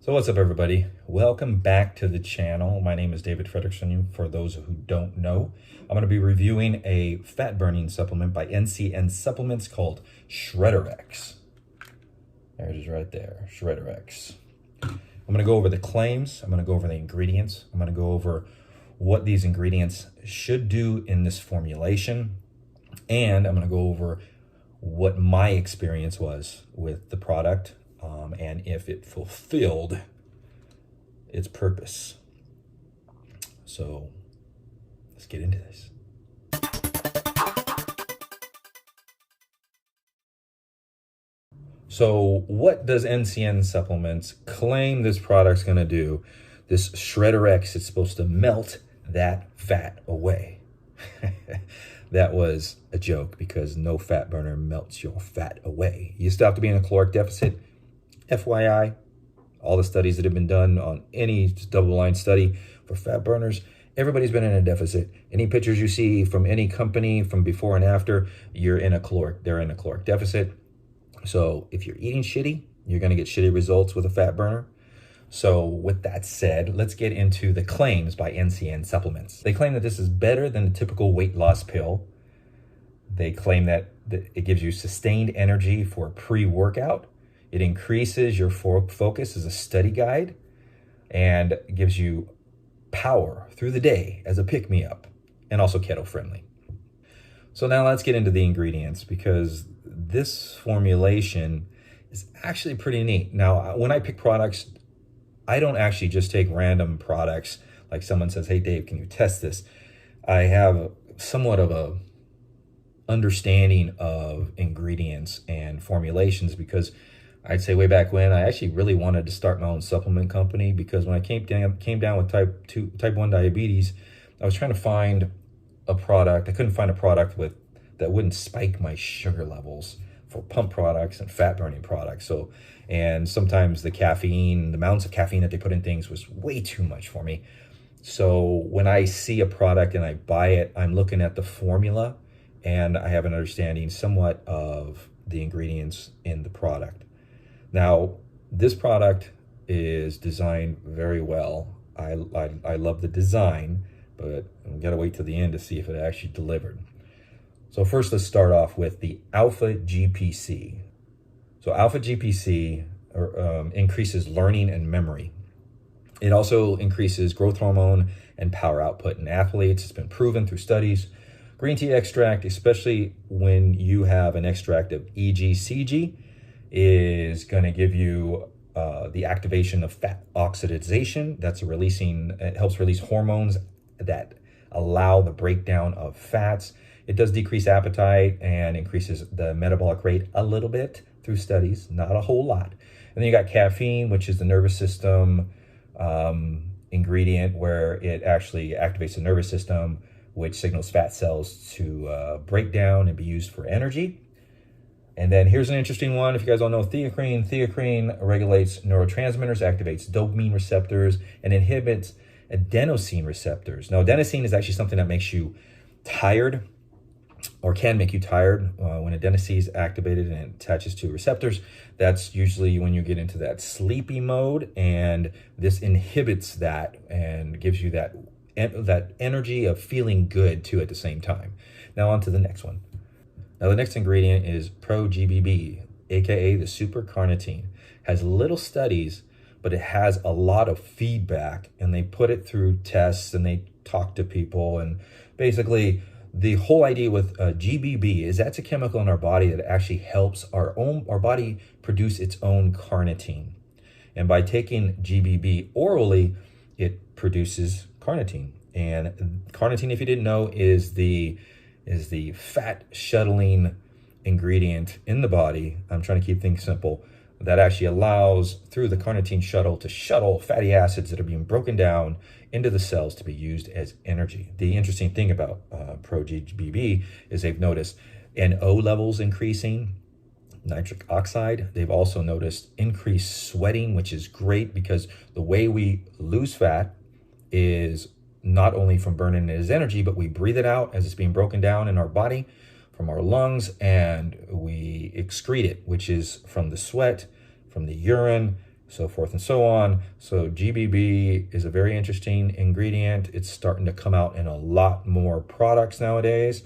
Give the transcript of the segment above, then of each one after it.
So what's up, everybody? Welcome back to the channel. My name is David Frederickson. For those who don't know, I'm going to be reviewing a fat burning supplement by NCN Supplements called SHREDDEREX. There it is right there, SHREDDEREX. I'm going to go over the claims. I'm going to go over the ingredients. I'm going to go over what these ingredients should do in this formulation. And I'm going to go over what my experience was with the product and if it fulfilled its purpose. So let's get into this. So what does NCN Supplements claim this product's going to do? This SHREDDEREX is supposed to melt that fat away. That was a joke because no fat burner melts your fat away. You still have to be in a caloric deficit. FYI, all the studies that have been done on any double-blind study for fat burners, everybody's been in a deficit. Any pictures you see from any company from before and after, they're in a caloric deficit. So if you're eating shitty, you're going to get shitty results with a fat burner. So with that said, let's get into the claims by NCN Supplements. They claim that this is better than the typical weight loss pill. They claim that it gives you sustained energy for pre-workout. It increases your focus as a study guide and gives you power through the day as a pick-me-up, and also keto friendly. So now let's get into the ingredients, because this formulation is actually pretty neat. Now, when I pick products, I don't actually just take random products. Like someone says, hey Dave, can you test this? I have somewhat of a understanding of ingredients and formulations, because I'd say way back when I actually really wanted to start my own supplement company, because when I came down with type 1 diabetes, I was trying to find a product. I couldn't find a product that wouldn't spike my sugar levels for pump products and fat burning products. And sometimes the amounts of caffeine that they put in things was way too much for me. So when I see a product and I buy it, I'm looking at the formula and I have an understanding somewhat of the ingredients in the product. Now, this product is designed very well. I love the design, but we gotta wait till the end to see if it actually delivered. So first, let's start off with the Alpha GPC. So Alpha GPC increases learning and memory. It also increases growth hormone and power output in athletes. It's been proven through studies. Green tea extract, especially when you have an extract of EGCG, is going to give you the activation of fat oxidation. It helps release hormones that allow the breakdown of fats. It does decrease appetite and increases the metabolic rate a little bit through studies, not a whole lot. And then you got caffeine, which is the nervous system ingredient, where it actually activates the nervous system, which signals fat cells to break down and be used for energy. And then here's an interesting one. If you guys don't know theacrine regulates neurotransmitters, activates dopamine receptors, and inhibits adenosine receptors. Now, adenosine is actually something that makes you tired, or can make you tired. When adenosine is activated and it attaches to receptors, that's usually when you get into that sleepy mode, and this inhibits that and gives you that energy of feeling good too at the same time. Now on to the next one. Now the next ingredient is Pro-GBB, aka the super carnitine. Has little studies, but it has a lot of feedback, and they put it through tests and they talk to people. And basically the whole idea with GBB is that's a chemical in our body that actually helps our body produce its own carnitine. And by taking GBB orally, it produces carnitine. And carnitine, if you didn't know, is the fat shuttling ingredient in the body. I'm trying to keep things simple. That actually allows, through the carnitine shuttle, to shuttle fatty acids that are being broken down into the cells to be used as energy. The interesting thing about Pro-GBB is they've noticed NO levels increasing, nitric oxide. They've also noticed increased sweating, which is great because the way we lose fat is not only from burning it as energy, but we breathe it out as it's being broken down in our body from our lungs, and we excrete it, which is from the sweat, from the urine, so forth and so on. So GBB is a very interesting ingredient. It's starting to come out in a lot more products nowadays,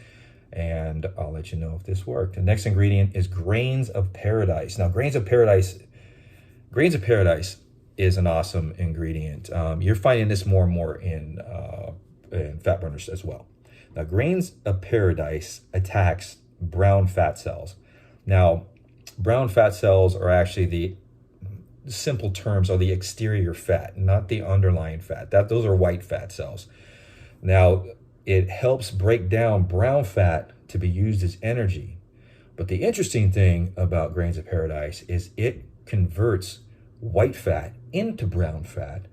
and I'll let you know if this worked. The next ingredient is grains of paradise. Now, grains of paradise is an awesome ingredient. You're finding this more and more in fat burners as well. Now, grains of paradise attacks brown fat cells. Now, brown fat cells are actually the simple terms are the exterior fat, not the underlying fat. Those are white fat cells. Now, it helps break down brown fat to be used as energy. But the interesting thing about grains of paradise is it converts white fat into brown fat.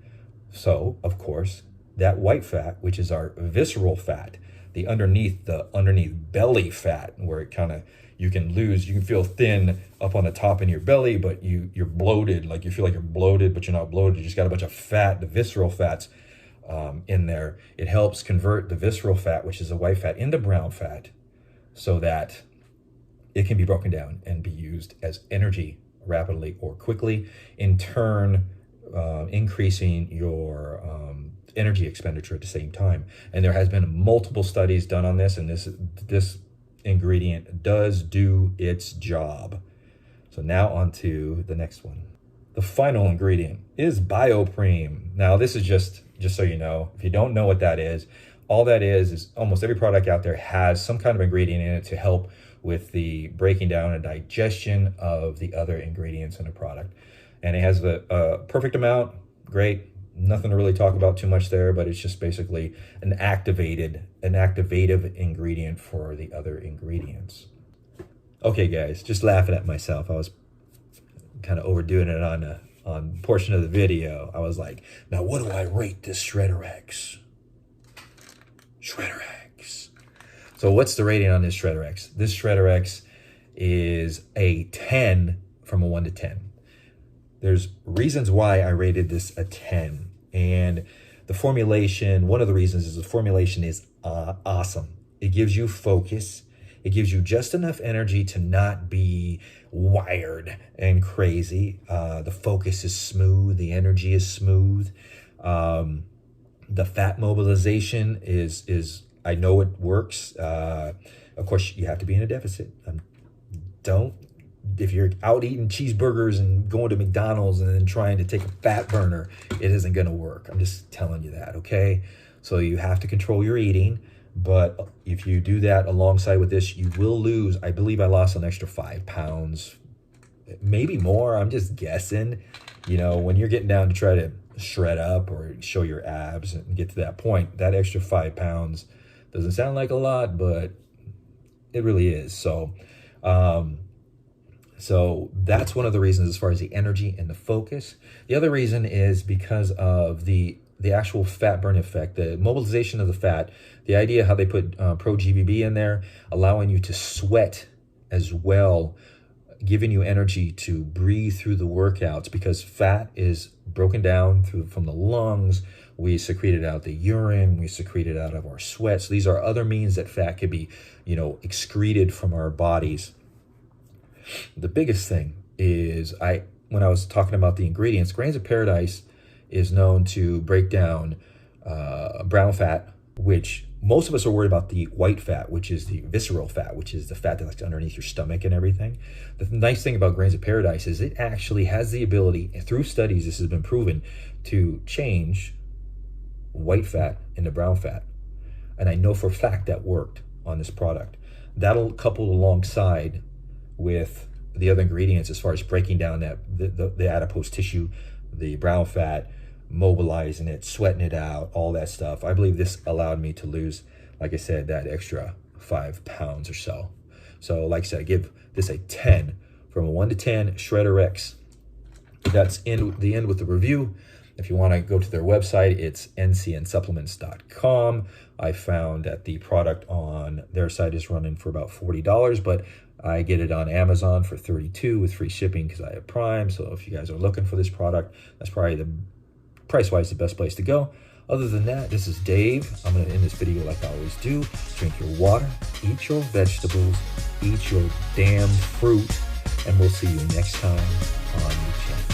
So, of course, that white fat, which is our visceral fat, the underneath belly fat, where it kind of you can feel thin up on the top in your belly, but you're bloated, like you feel like you're bloated, but you're not bloated. You just got a bunch of fat, the visceral fats in there. It helps convert the visceral fat, which is a white fat, into brown fat, so that it can be broken down and be used as energy rapidly or quickly, in turn increasing your energy expenditure at the same time. And there has been multiple studies done on this, and this ingredient does do its job. So now on to the next one. The final ingredient is BioPreme. Now, this is just so you know, if you don't know what that is, all that is almost every product out there has some kind of ingredient in it to help with the breaking down and digestion of the other ingredients in a product. And it has a perfect amount, great. Nothing to really talk about too much there, but it's just basically an activative ingredient for the other ingredients. Okay, guys, just laughing at myself. I was kind of overdoing it on a portion of the video. I was like, now what do I rate this Shedderex? Shedderex. So what's the rating on this Shedderex? This Shedderex is a 10 from a 1 to 10. There's reasons why I rated this a 10. And the formulation, one of the reasons is the formulation is awesome. It gives you focus. It gives you just enough energy to not be wired and crazy. The focus is smooth. The energy is smooth. The fat mobilization is I know it works. Of course, you have to be in a deficit. If you're out eating cheeseburgers and going to McDonald's and then trying to take a fat burner, it isn't going to work. I'm just telling you that, okay? So you have to control your eating. But if you do that alongside with this, you will lose. I believe I lost an extra 5 pounds, maybe more. I'm just guessing. You know, when you're getting down to try to shred up or show your abs and get to that point, that extra 5 pounds doesn't sound like a lot, but it really is. So that's one of the reasons as far as the energy and the focus. The other reason is because of the actual fat burn effect, the mobilization of the fat, the idea how they put pro-GBB in there, allowing you to sweat as well, giving you energy to breathe through the workouts, because fat is broken down from the lungs. We secrete it out the urine, we secrete it out of our sweat. So these are other means that fat could be, excreted from our bodies. The biggest thing is when I was talking about the ingredients, grains of paradise is known to break down brown fat, which most of us are worried about the white fat, which is the visceral fat, which is the fat that's underneath your stomach and everything. The nice thing about grains of paradise is it actually has the ability, and through studies this has been proven, to change white fat into brown fat. And I know for a fact that worked on this product. That'll couple alongside with the other ingredients as far as breaking down the adipose tissue, the brown fat, mobilizing it, sweating it out, all that stuff. I believe this allowed me to lose, like I said, that extra 5 pounds or so. So like I said, I give this a 10 from a 1 to 10 Shedderex. That's the end with the review. If you want to go to their website, it's ncnsupplements.com. I found that the product on their site is running for about $40, but I get it on Amazon for $32 with free shipping because I have Prime. So if you guys are looking for this product, that's probably the price-wise the best place to go. Other than that, this is Dave. I'm going to end this video like I always do. Drink your water, eat your vegetables, eat your damn fruit, and we'll see you next time on the channel.